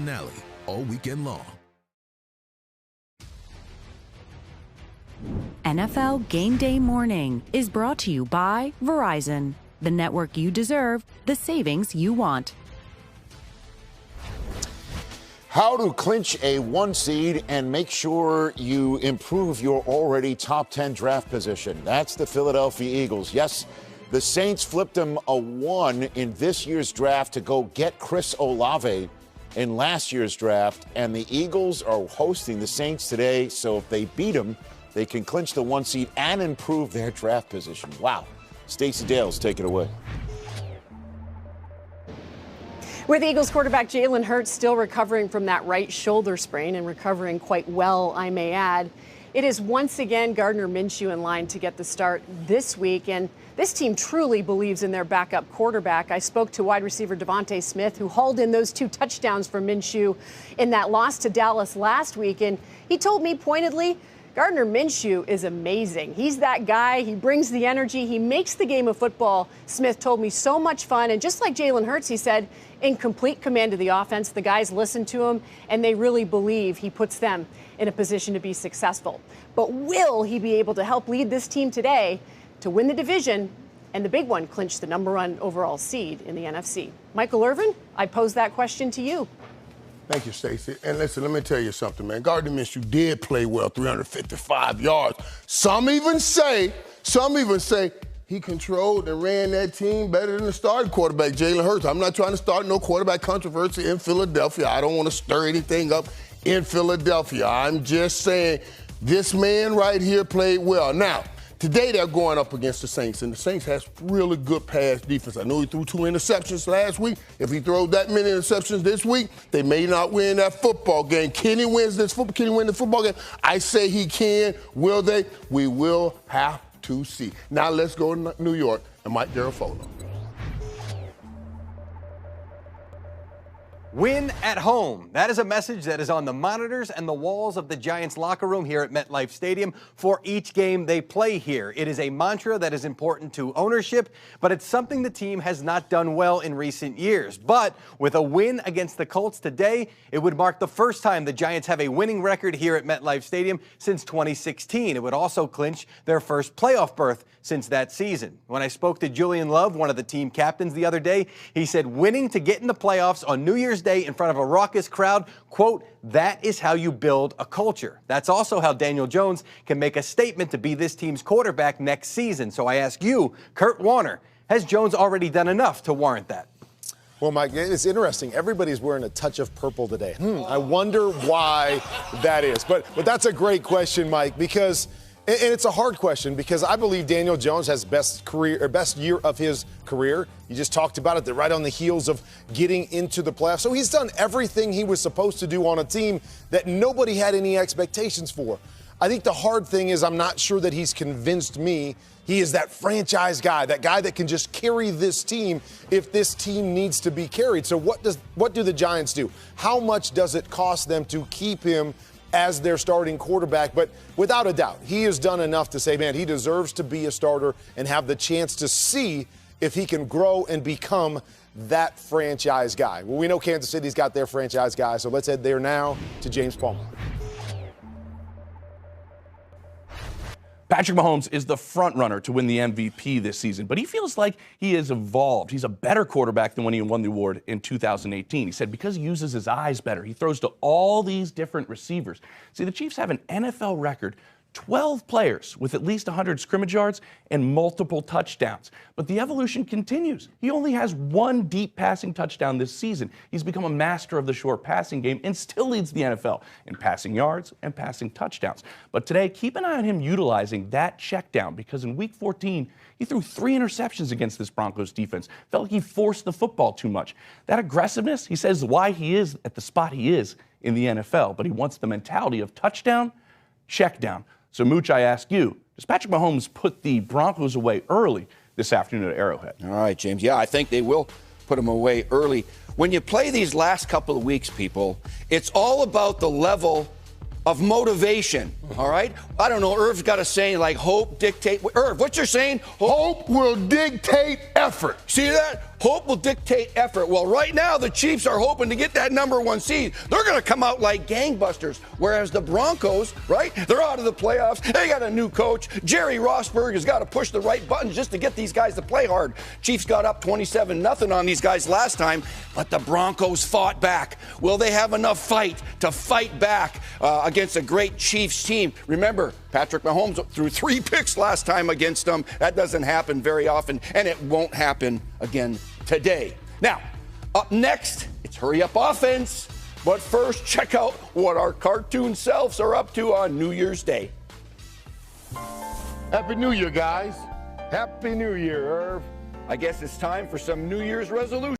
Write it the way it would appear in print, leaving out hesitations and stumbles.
finale all weekend long. NFL Game Day Morning is brought to you by Verizon, the network you deserve, the savings you want. How to clinch a 1 seed and make sure you improve your already top 10 draft position. That's the Philadelphia Eagles. Yes, the Saints flipped them a 1 in this year's draft to go get Chris Olave in last year's draft, and the Eagles are hosting the Saints today, so if they beat them, they can clinch the 1 seed and improve their draft position. Wow. Stacey Dales, take it away. With Eagles quarterback Jalen Hurts still recovering from that right shoulder sprain and recovering quite well, I may add, it is once again Gardner Minshew in line to get the start this week. And this team truly believes in their backup quarterback. I spoke to wide receiver Devontae Smith, who hauled in those 2 touchdowns for Minshew in that loss to Dallas last week. And he told me pointedly, Gardner Minshew is amazing. He's that guy. He brings the energy. He makes the game of football, Smith told me, so much fun. And just like Jalen Hurts, he said, in complete command of the offense. The guys listen to him, and they really believe he puts them in a position to be successful. But will he be able to help lead this team today to win the division and the big one, clinch the #1 overall seed in the NFC? Michael Irvin, I pose that question to you. Thank you, Stacey. And listen, let me tell you something, man. Gardner Minshew did play well, 355 yards. Some even say he controlled and ran that team better than the starting quarterback, Jalen Hurts. I'm not trying to start no quarterback controversy in Philadelphia. I don't want to stir anything up in Philadelphia. I'm just saying this man right here played well. Now, today they're going up against the Saints, and the Saints has really good pass defense. I know he threw 2 interceptions last week. If he throws that many interceptions this week, they may not win that football game. Can he win this football? Can he win the football game? I say he can. Will they? We will have to see. Now let's go to New York and Mike Garafolo. Win at home. That is a message that is on the monitors and the walls of the Giants locker room here at MetLife Stadium for each game they play here. It is a mantra that is important to ownership, but it's something the team has not done well in recent years. But with a win against the Colts today, it would mark the first time the Giants have a winning record here at MetLife Stadium since 2016. It would also clinch their first playoff berth since that season. When I spoke to Julian Love, one of the team captains, the other day, he said winning to get in the playoffs on New Year's Day in front of a raucous crowd, quote, that is how you build a culture. That's also how Daniel Jones can make a statement to be this team's quarterback next season. So I ask you, Kurt Warner, has Jones already done enough to warrant that? Well, Mike, it's interesting. Everybody's wearing a touch of purple today. I wonder why that is. But that's a great question, Mike, because and it's a hard question because I believe Daniel Jones has best year of his career. You just talked about it. They're right on the heels of getting into the playoffs. So he's done everything he was supposed to do on a team that nobody had any expectations for. I think the hard thing is I'm not sure that he's convinced me he is that franchise guy, that guy that can just carry this team if this team needs to be carried. So what do the Giants do? How much does it cost them to keep him as their starting quarterback? But without a doubt, he has done enough to say, man, he deserves to be a starter and have the chance to see if he can grow and become that franchise guy. Well, we know Kansas City's got their franchise guy, so let's head there now to James Palmer. Patrick Mahomes is the front runner to win the MVP this season, but he feels like he has evolved. He's a better quarterback than when he won the award in 2018. He said because he uses his eyes better, he throws to all these different receivers. See, the Chiefs have an NFL record, 12 players with at least 100 scrimmage yards and multiple touchdowns. But the evolution continues. He only has 1 deep passing touchdown this season. He's become a master of the short passing game and still leads the NFL in passing yards and passing touchdowns. But today, keep an eye on him utilizing that check down because in Week 14, he threw 3 interceptions against this Broncos defense. Felt like he forced the football too much. That aggressiveness, he says, why he is at the spot he is in the NFL. But he wants the mentality of touchdown, check down. So, Mooch, I ask you, does Patrick Mahomes put the Broncos away early this afternoon at Arrowhead? All right, James. Yeah, I think they will put them away early. When you play these last couple of weeks, people, it's all about the level of motivation. All right? I don't know. Irv's got a saying like hope dictate. Irv, what's your saying? Hope will dictate effort. See that? Hope will dictate effort. Well, right now, the Chiefs are hoping to get that #1 seed. They're going to come out like gangbusters. Whereas the Broncos, right? They're out of the playoffs. They got a new coach. Jerry Rossberg has got to push the right buttons just to get these guys to play hard. Chiefs got up 27-0 on these guys last time, but the Broncos fought back. Will they have enough fight to fight back against a great Chiefs team? Remember, Patrick Mahomes threw 3 picks last time against them. That doesn't happen very often, and it won't happen again today. Now, up next, it's Hurry Up Offense. But first, check out what our cartoon selves are up to on New Year's Day. Happy New Year, guys. Happy New Year, Irv. I guess it's time for some New Year's resolutions.